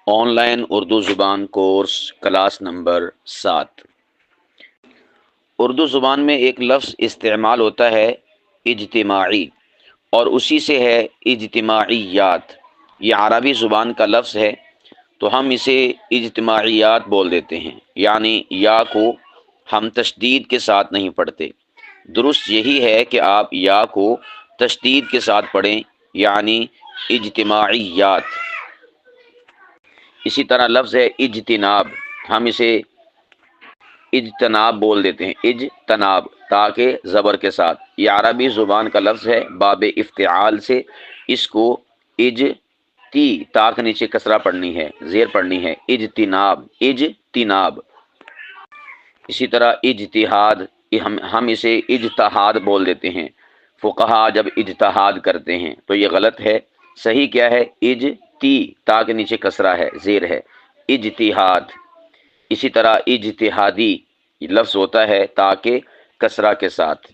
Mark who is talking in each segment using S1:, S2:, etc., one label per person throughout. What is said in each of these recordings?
S1: On line Urdu زبان course class number 7۔ Urdu زبان میں ایک لفظ استعمال ہوتا ہے اجتماعی، اور اسی سے ہے اجتماعیات۔ یہ عربی زبان کا لفظ ہے تو ہم اسے اجتماعیات بول دیتے ہیں، یعنی یا کو ہم تشدید کے ساتھ نہیں پڑھتے۔ درست یہی ہے کہ آپ یا کو تشدید کے ساتھ پڑھیں، یعنی اجتماعیات۔ اسی طرح لفظ ہے اجتناب، ہم اسے اجتناب بول دیتے ہیں، اجتناب تاکہ زبر کے ساتھ۔ یہ عربی زبان کا لفظ ہے باب افتعال سے، اس کو اجتی تا کے نیچے کسرہ پڑھنی ہے، زیر پڑھنی ہے، اجتناب، اجتناب۔ اسی طرح اجتہاد، ہم اسے اجتہاد بول دیتے ہیں۔ فقہا جب اجتہاد کرتے ہیں تو یہ غلط ہے، صحیح کیا ہے؟ اجتی تا کے نیچے کسرہ ہے، زیر ہے، اجتہاد۔ اسی طرح اجتہادی لفظ ہوتا ہے تاکہ کسرہ کے ساتھ۔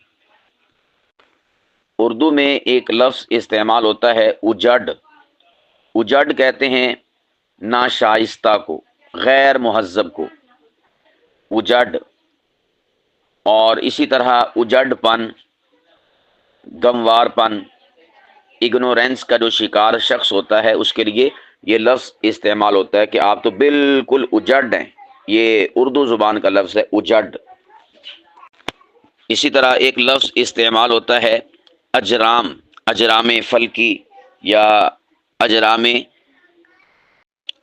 S1: اردو میں ایک لفظ استعمال ہوتا ہے اجڑ۔ اجڑ کہتے ہیں ناشائستہ کو، غیر مہذب کو، اجڑ۔ اور اسی طرح اجڑ پن، گموار پن، اگنورینس کا جو شکار شخص ہوتا ہے اس کے لیے یہ لفظ استعمال ہوتا ہے کہ آپ تو بالکل اجڑ ہیں۔ یہ اردو زبان کا لفظ ہے اجڑ۔ اسی طرح ایک لفظ استعمال ہوتا ہے اجرام، اجرام فلکی یا اجرام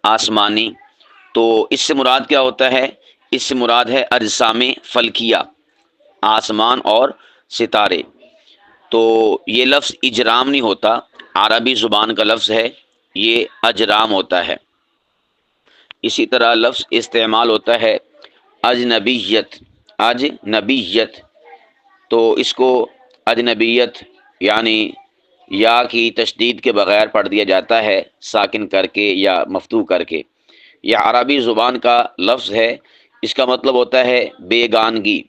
S1: آسمانی۔ تو اس سے مراد کیا ہوتا ہے؟ اس سے مراد ہے اجسام فلکیہ، آسمان اور ستارے۔ تو یہ لفظ اجرام نہیں ہوتا، عربی زبان کا لفظ ہے، یہ اجرام ہوتا ہے۔ اسی طرح لفظ استعمال ہوتا ہے اجنبیت، اجنبیت۔ تو اس کو اجنبیت یعنی یا کی تشدید کے بغیر پڑھ دیا جاتا ہے، ساکن کر کے یا مفتوح کر کے۔ یہ عربی زبان کا لفظ ہے، اس کا مطلب ہوتا ہے بیگانگی۔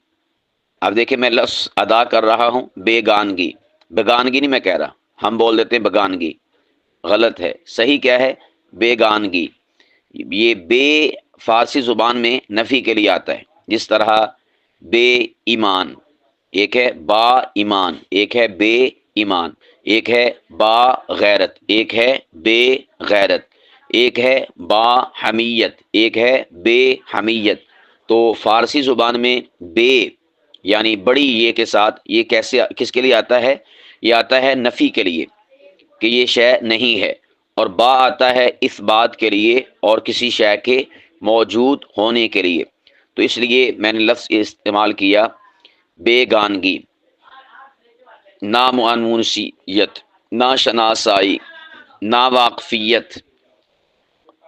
S1: اب دیکھیں میں لفظ ادا کر رہا ہوں بیگانگی، بیگانگی نہیں میں کہہ رہا، ہم بول دیتے ہیں بگانگی، غلط ہے، صحیح کیا ہے؟ بیگانگی۔ یہ بے فارسی زبان میں نفی کے لیے آتا ہے، جس طرح بے ایمان، ایک ہے با ایمان، ایک ہے بے ایمان، ایک ہے با غیرت، ایک ہے بے غیرت، ایک ہے با حمیت، ایک ہے بے حمیت۔ تو فارسی زبان میں بے یعنی بڑی یہ کے ساتھ، یہ کیسے کس کے لیے آتا ہے؟ یہ آتا ہے نفی کے لیے کہ یہ شے نہیں ہے، اور با آتا ہے اس بات کے لیے اور کسی شے کے موجود ہونے کے لیے۔ تو اس لیے میں نے لفظ استعمال کیا بیگانگی، نامعنونسیت، ناشناسائی، ناواقفیت۔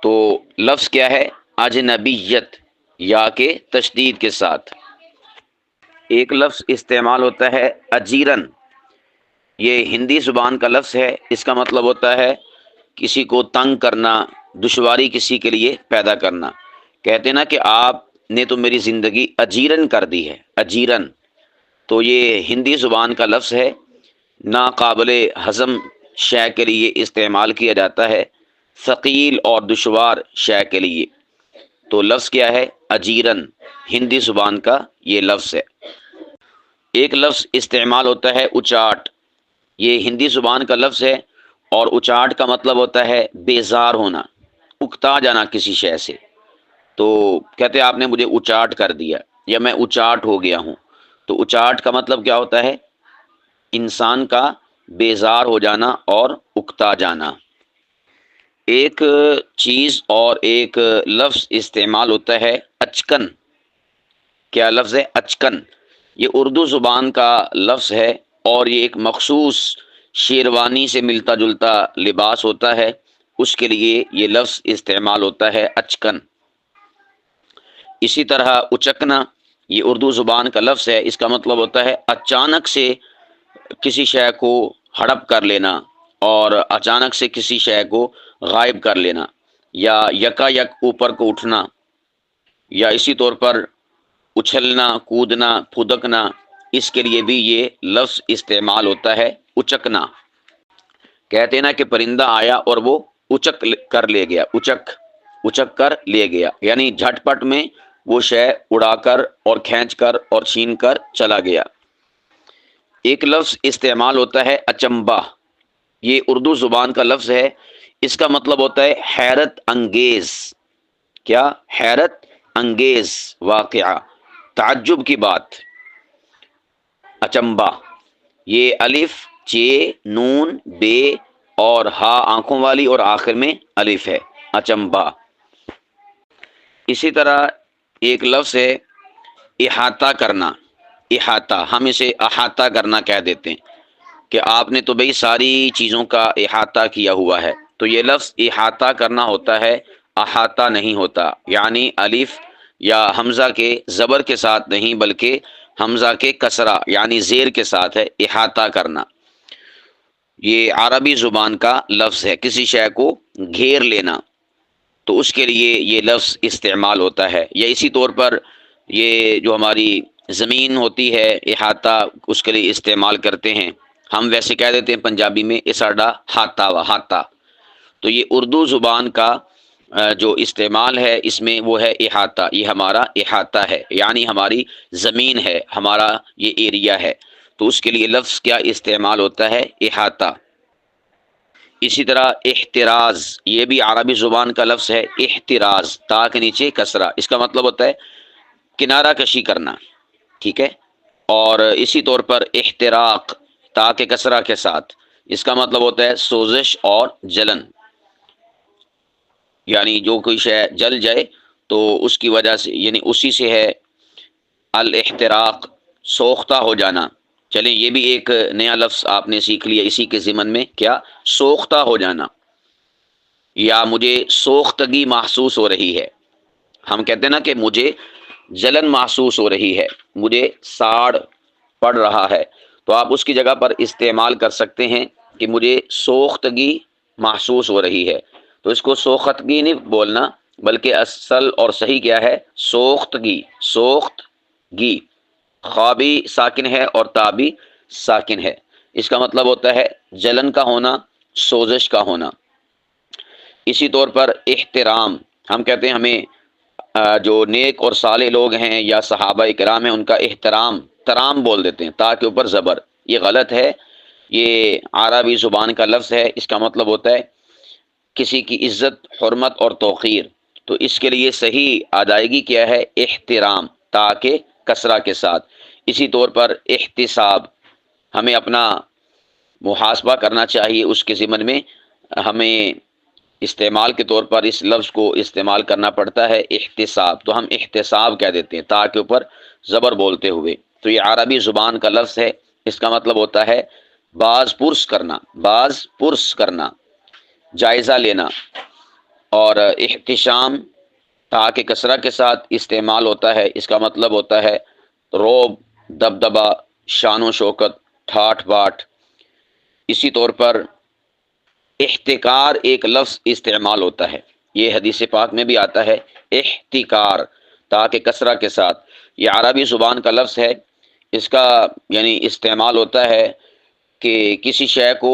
S1: تو لفظ کیا ہے؟ اجنبیت، یا کے تشدید کے ساتھ۔ ایک لفظ استعمال ہوتا ہے اجیرن، یہ ہندی زبان کا لفظ ہے، اس کا مطلب ہوتا ہے کسی کو تنگ کرنا، دشواری کسی کے لیے پیدا کرنا۔ کہتے ہیں نا کہ آپ نے تو میری زندگی اجیرن کر دی ہے، اجیرن۔ تو یہ ہندی زبان کا لفظ ہے، ناقابل ہضم شے کے لیے استعمال کیا جاتا ہے، ثقیل اور دشوار شے کے لیے۔ تو لفظ کیا ہے؟ اجیرن، ہندی زبان کا یہ لفظ ہے۔ ایک لفظ استعمال ہوتا ہے اچاٹ، یہ ہندی زبان کا لفظ ہے، اور اچاٹ کا مطلب ہوتا ہے بیزار ہونا، اکتا جانا کسی شے سے۔ تو کہتے ہیں آپ نے مجھے اچاٹ کر دیا، یا میں اچاٹ ہو گیا ہوں۔ تو اچاٹ کا مطلب کیا ہوتا ہے؟ انسان کا بیزار ہو جانا اور اکتا جانا۔ ایک چیز اور ایک لفظ استعمال ہوتا ہے اچکن۔ کیا لفظ ہے؟ اچکن۔ یہ اردو زبان کا لفظ ہے، اور یہ ایک مخصوص شیروانی سے ملتا جلتا لباس ہوتا ہے، اس کے لیے یہ لفظ استعمال ہوتا ہے اچکن۔ اسی طرح اچکنا، یہ اردو زبان کا لفظ ہے، اس کا مطلب ہوتا ہے اچانک سے کسی شے کو ہڑپ کر لینا، اور اچانک سے کسی شے کو غائب کر لینا، یا یکا یک اوپر کو اٹھنا، یا اسی طور پر اچھلنا، کودنا، پھدکنا، اس کے لیے بھی یہ لفظ استعمال ہوتا ہے اچکنا۔ کہتے ہیں نا کہ پرندہ آیا اور وہ اچک کر لے گیا، اچک۔ اچک کر لے گیا، یعنی جھٹ پٹ میں وہ شے اڑا کر اور کھینچ کر اور چھین کر چلا گیا۔ ایک لفظ استعمال ہوتا ہے اچمبا، یہ اردو زبان کا لفظ ہے، اس کا مطلب ہوتا ہے حیرت انگیز۔ کیا؟ حیرت انگیز واقعہ، تعجب کی بات۔ اچمبا، یہ الف چے نون بے اور ہا آنکھوں والی اور آخر میں الف ہے، اچمبا۔ اسی طرح ایک لفظ ہے احاطہ کرنا، احاطہ، ہم اسے احاطہ کرنا کہہ دیتے ہیں کہ آپ نے تو بھئی ساری چیزوں کا احاطہ کیا ہوا ہے، تو یہ لفظ احاطہ کرنا ہوتا ہے، احاطہ نہیں ہوتا، یعنی الف یا حمزہ کے زبر کے ساتھ نہیں بلکہ حمزہ کے کسرہ یعنی زیر کے ساتھ ہے، احاطہ کرنا۔ یہ عربی زبان کا لفظ ہے، کسی شے کو گھیر لینا، تو اس کے لیے یہ لفظ استعمال ہوتا ہے۔ یا اسی طور پر یہ جو ہماری زمین ہوتی ہے احاطہ، اس کے لیے استعمال کرتے ہیں، ہم ویسے کہہ دیتے ہیں پنجابی میں اساڈا ہاتھا وا ہاتھا، تو یہ اردو زبان کا جو استعمال ہے اس میں وہ ہے احاطہ، یہ ہمارا احاطہ ہے، یعنی ہماری زمین ہے، ہمارا یہ ایریا ہے، تو اس کے لیے لفظ کیا استعمال ہوتا ہے؟ احاطہ۔ اسی طرح احتراز، یہ بھی عربی زبان کا لفظ ہے، احتراز، تا کے نیچے کسرہ، اس کا مطلب ہوتا ہے کنارہ کشی کرنا، ٹھیک ہے۔ اور اسی طور پر احتراق، تا کے کسرہ کے ساتھ، اس کا مطلب ہوتا ہے سوزش اور جلن، یعنی جو کوئی شے جل جائے تو اس کی وجہ سے، یعنی اسی سے ہے الاحتراق، سوختہ ہو جانا۔ چلیں یہ بھی ایک نیا لفظ آپ نے سیکھ لیا اسی کے ضمن میں، کیا؟ سوختہ ہو جانا، یا مجھے سوختگی محسوس ہو رہی ہے، ہم کہتے ہیں نا کہ مجھے جلن محسوس ہو رہی ہے، مجھے ساڑ پڑ رہا ہے، تو آپ اس کی جگہ پر استعمال کر سکتے ہیں کہ مجھے سوختگی محسوس ہو رہی ہے، تو اس کو سوختگی نہیں بولنا بلکہ اصل اور صحیح کیا ہے؟ سوختگی، سوختگی، خا بھی ساکن ہے اور تا بھی ساکن ہے، اس کا مطلب ہوتا ہے جلن کا ہونا، سوزش کا ہونا۔ اسی طور پر احترام، ہم کہتے ہیں ہمیں جو نیک اور صالح لوگ ہیں یا صحابہ کرام ہیں ان کا احترام، ترام بول دیتے ہیں، تا کے اوپر زبر، یہ غلط ہے، یہ عربی زبان کا لفظ ہے، اس کا مطلب ہوتا ہے کسی کی عزت، حرمت اور توقیر، تو اس کے لیے صحیح ادائیگی کیا ہے؟ احترام، تا کے کسرہ کے ساتھ۔ اسی طور پر احتساب، ہمیں اپنا محاسبہ کرنا چاہیے، اس کے ضمن میں ہمیں استعمال کے طور پر اس لفظ کو استعمال کرنا پڑتا ہے احتساب، تو ہم احتساب کہہ دیتے ہیں تا کے اوپر زبر بولتے ہوئے، تو یہ عربی زبان کا لفظ ہے، اس کا مطلب ہوتا ہے باز پرس کرنا، باز پرس کرنا، جائزہ لینا۔ اور احتشام تا کے کسرہ کے ساتھ استعمال ہوتا ہے، اس کا مطلب ہوتا ہے روب، دبدبا، شان و شوکت، ٹھاٹ باٹ۔ اسی طور پر احتکار ایک لفظ استعمال ہوتا ہے، یہ حدیث پاک میں بھی آتا ہے، احتکار، تا کے کسرہ کے ساتھ، یہ عربی زبان کا لفظ ہے، اس کا یعنی استعمال ہوتا ہے کہ کسی شے کو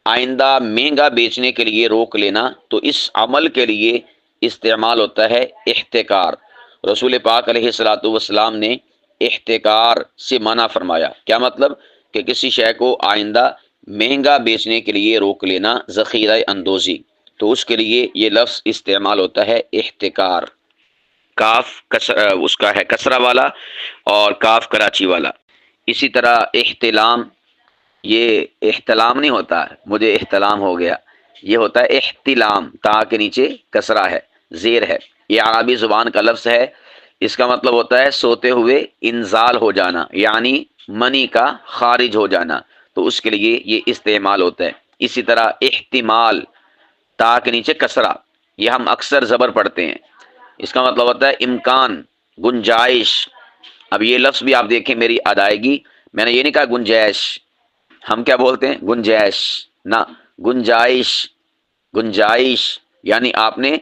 S1: آئندہ مہنگا بیچنے کے لیے روک لینا، تو اس عمل کے لیے استعمال ہوتا ہے احتکار۔ رسول پاک علیہ الصلوۃ والسلام نے احتکار سے منع فرمایا، کیا مطلب؟ کہ کسی شے کو آئندہ مہنگا بیچنے کے لیے روک لینا، ذخیرہ اندوزی، تو اس کے لیے یہ لفظ استعمال ہوتا ہے احتکار۔ کاف اس کا ہے کسرہ والا اور کاف کراچی والا۔ اسی طرح احتلام، یہ احتلام نہیں ہوتا مجھے احتلام ہو گیا، یہ ہوتا ہے احتلام، تا کے نیچے کسرہ ہے، زیر ہے، یہ عربی زبان کا لفظ ہے، اس کا مطلب ہوتا ہے سوتے ہوئے انزال ہو جانا، یعنی منی کا خارج ہو جانا، تو اس کے لیے یہ استعمال ہوتا ہے۔ اسی طرح احتمال، تا کے نیچے کسرہ، یہ ہم اکثر زبر پڑھتے ہیں، اس کا مطلب ہوتا ہے امکان، گنجائش۔ اب یہ لفظ بھی آپ دیکھیں میری ادائیگی، میں نے یہ نہیں کہا گنجائش، ہم کیا بولتے ہیں؟ گنجائش، نہ، گنجائش، گنجائش، یعنی آپ نے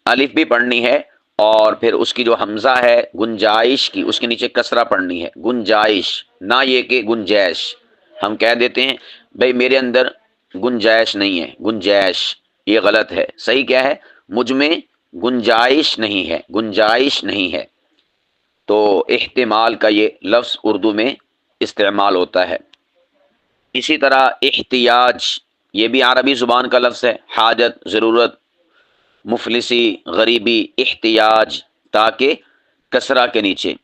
S1: الف بھی پڑھنی ہے اور پھر اس کی جو حمزہ ہے گنجائش کی، اس کے نیچے کسرہ پڑھنی ہے، گنجائش، نہ یہ کہ گنجائش، ہم کہہ دیتے ہیں بھئی میرے اندر گنجائش نہیں ہے، گنجائش، یہ غلط ہے، صحیح کیا ہے؟ مجھ میں گنجائش نہیں ہے، گنجائش نہیں ہے۔ تو احتمال کا یہ لفظ اردو میں استعمال ہوتا ہے۔ اسی طرح احتیاج، یہ بھی عربی زبان کا لفظ ہے۔ حاجت، ضرورت، مفلسی، غریبی، احتیاج، تاکہ کسرہ کے نیچے۔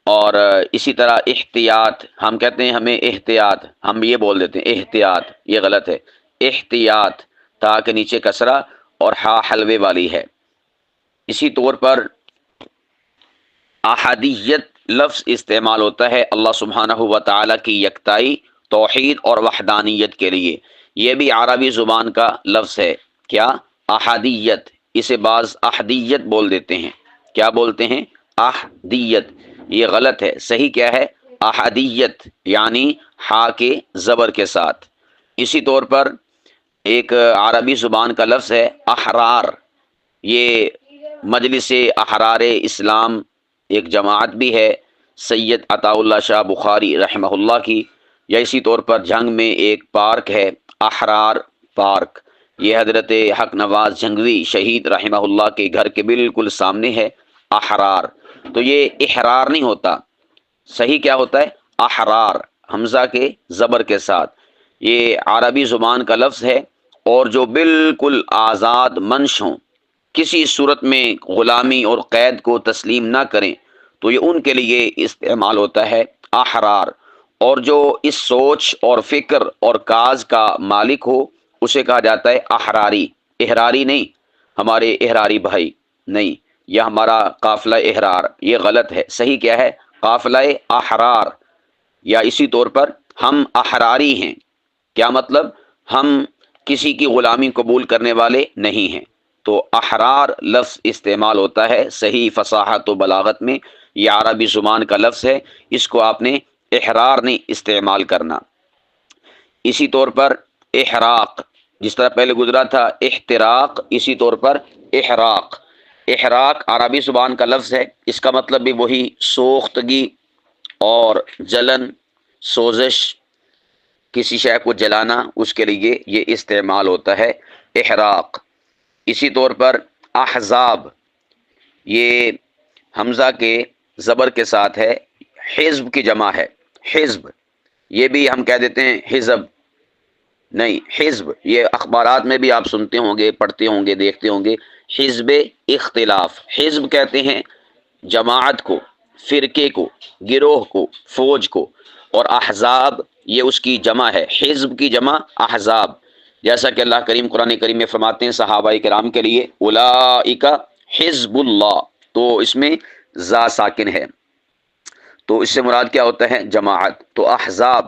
S1: اور اسی طرح احتیاط، ہم کہتے ہیں ہمیں احتیاط، ہم یہ بول دیتے ہیں احتیاط، یہ غلط ہے۔ احتیاط، تا کے نیچے کسرہ اور ہا حلوے والی ہے۔ اسی طور پر احادیت لفظ استعمال ہوتا ہے اللہ سبحانہ و تعالیٰ کی یکتائی، توحید اور وحدانیت کے لیے۔ یہ بھی عربی زبان کا لفظ ہے۔ کیا؟ احادیت، اسے بعض احدیت بول دیتے ہیں۔ کیا بولتے ہیں؟ احدیت، یہ غلط ہے۔ صحیح کیا ہے؟ احادیت، یعنی ہا کے زبر کے ساتھ۔ اسی طور پر ایک عربی زبان کا لفظ ہے احرار، یہ مجلس احرار اسلام ایک جماعت بھی ہے سید عطا اللہ شاہ بخاری رحمہ اللہ کی، یا اسی طور پر جھنگ میں ایک پارک ہے احرار پارک، یہ حضرت حق نواز جھنگوی شہید رحمہ اللہ کے گھر کے بالکل سامنے ہے احرار۔ تو یہ احرار نہیں ہوتا، صحیح کیا ہوتا ہے؟ احرار، حمزہ کے زبر کے ساتھ۔ یہ عربی زبان کا لفظ ہے، اور جو بالکل آزاد منش ہوں، کسی صورت میں غلامی اور قید کو تسلیم نہ کریں، تو یہ ان کے لیے استعمال ہوتا ہے احرار۔ اور جو اس سوچ اور فکر اور کاز کا مالک ہو، اسے کہا جاتا ہے احراری۔ احراری نہیں، ہمارے احراری بھائی نہیں، یہ ہمارا قافلہ احرار، یہ غلط ہے۔ صحیح کیا ہے؟ قافلہ احرار۔ یا اسی طور پر ہم احراری ہیں، کیا مطلب؟ ہم کسی کی غلامی قبول کرنے والے نہیں ہیں۔ تو احرار لفظ استعمال ہوتا ہے صحیح فصاحت و بلاغت میں، یہ عربی زبان کا لفظ ہے، اس کو آپ نے احرار نہیں استعمال کرنا۔ اسی طور پر احراق، جس طرح پہلے گزرا تھا احتراق، اسی طور پر احراق۔ احراق عربی زبان کا لفظ ہے، اس کا مطلب بھی وہی سوختگی اور جلن، سوزش، کسی شے کو جلانا، اس کے لیے یہ استعمال ہوتا ہے احراق۔ اسی طور پر احزاب، یہ حمزہ کے زبر کے ساتھ ہے، حزب کی جمع ہے، حزب، یہ بھی ہم کہہ دیتے ہیں حزب، نہیں حزب، یہ اخبارات میں بھی آپ سنتے ہوں گے، پڑھتے ہوں گے، دیکھتے ہوں گے، حزب اختلاف۔ حزب کہتے ہیں جماعت کو، فرقے کو، گروہ کو، فوج کو، اور احزاب یہ اس کی جمع ہے، حزب کی جمع احزاب۔ جیسا کہ اللہ کریم قرآن کریم میں فرماتے ہیں صحابہ کرام کے لیے اولئک حزب اللہ، تو اس میں زا ساکن ہے، تو اس سے مراد کیا ہوتا ہے؟ جماعت۔ تو احزاب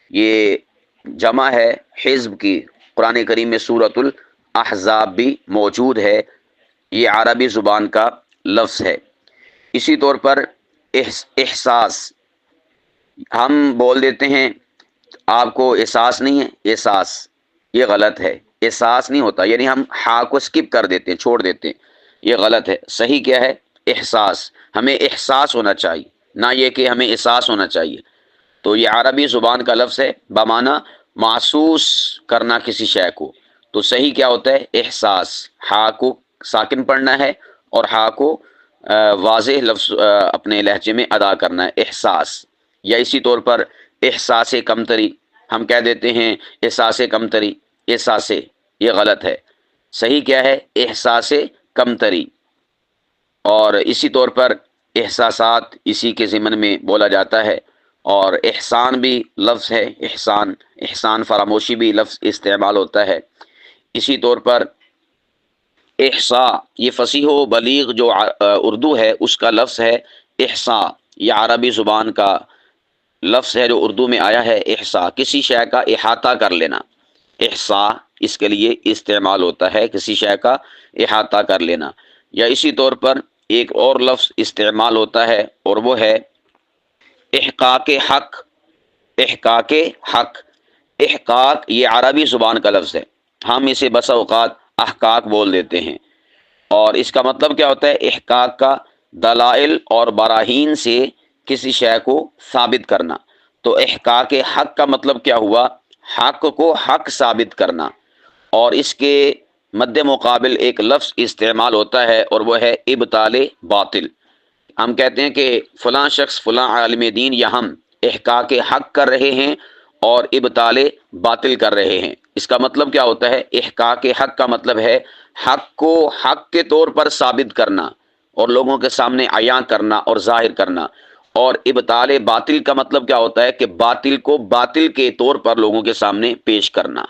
S1: یہ جمع ہے حزب کی، قرآن کریم میں سورۃ الاحزاب بھی موجود ہے، یہ عربی زبان کا لفظ ہے۔ اسی طور پر احساس، ہم بول دیتے ہیں آپ کو احساس نہیں ہے، احساس، یہ غلط ہے، احساس نہیں ہوتا، یعنی ہم ہا کو سکپ کر دیتے ہیں، چھوڑ دیتے ہیں، یہ غلط ہے۔ صحیح کیا ہے؟ احساس، ہمیں احساس ہونا چاہیے، نہ یہ کہ ہمیں احساس ہونا چاہیے۔ تو یہ عربی زبان کا لفظ ہے بمعنی محسوس کرنا کسی شے کو، تو صحیح کیا ہوتا ہے؟ احساس، ہا کو ساکن پڑھنا ہے اور ہا کو واضح لفظ اپنے لہجے میں ادا کرنا ہے، احساس۔ یا اسی طور پر احساس کمتری، ہم کہہ دیتے ہیں احساس کمتری، احساس، یہ غلط ہے۔ صحیح کیا ہے؟ احساس کمتری۔ اور اسی طور پر احساسات اسی کے ضمن میں بولا جاتا ہے۔ اور احسان بھی لفظ ہے، احسان، احسان فراموشی بھی لفظ استعمال ہوتا ہے۔ اسی طور پر احصاء، یہ فصیح و بلیغ جو اردو ہے اس کا لفظ ہے احصاء، یہ عربی زبان کا لفظ ہے جو اردو میں آیا ہے احصاء، کسی شے کا احاطہ کر لینا، احصاء اس کے لیے استعمال ہوتا ہے، کسی شے کا احاطہ کر لینا۔ یا اسی طور پر ایک اور لفظ استعمال ہوتا ہے اور وہ ہے احقاق حق۔ احقاق حق، احقاق یہ عربی زبان کا لفظ ہے، ہم اسے بسا اوقات احقاق بول دیتے ہیں، اور اس کا مطلب کیا ہوتا ہے؟ احقاق کا دلائل اور براہین سے کسی شے کو ثابت کرنا۔ تو احقاق حق کا مطلب کیا ہوا؟ حق کو حق ثابت کرنا، اور اس کے مد مقابل ایک لفظ استعمال ہوتا ہے اور وہ ہے ابطال باطل۔ ہم کہتے ہیں کہ فلاں شخص فلاں عالم دین یا ہم احقاق حق کر رہے ہیں اور ابطال باطل کر رہے ہیں۔ اس کا مطلب کیا ہوتا ہے؟ احقاق حق کا مطلب ہے حق کو حق کے طور پر ثابت کرنا اور لوگوں کے سامنے عیاں کرنا اور ظاہر کرنا، اور ابطال باطل کا مطلب کیا ہوتا ہے کہ باطل کو باطل کے طور پر لوگوں کے سامنے پیش کرنا۔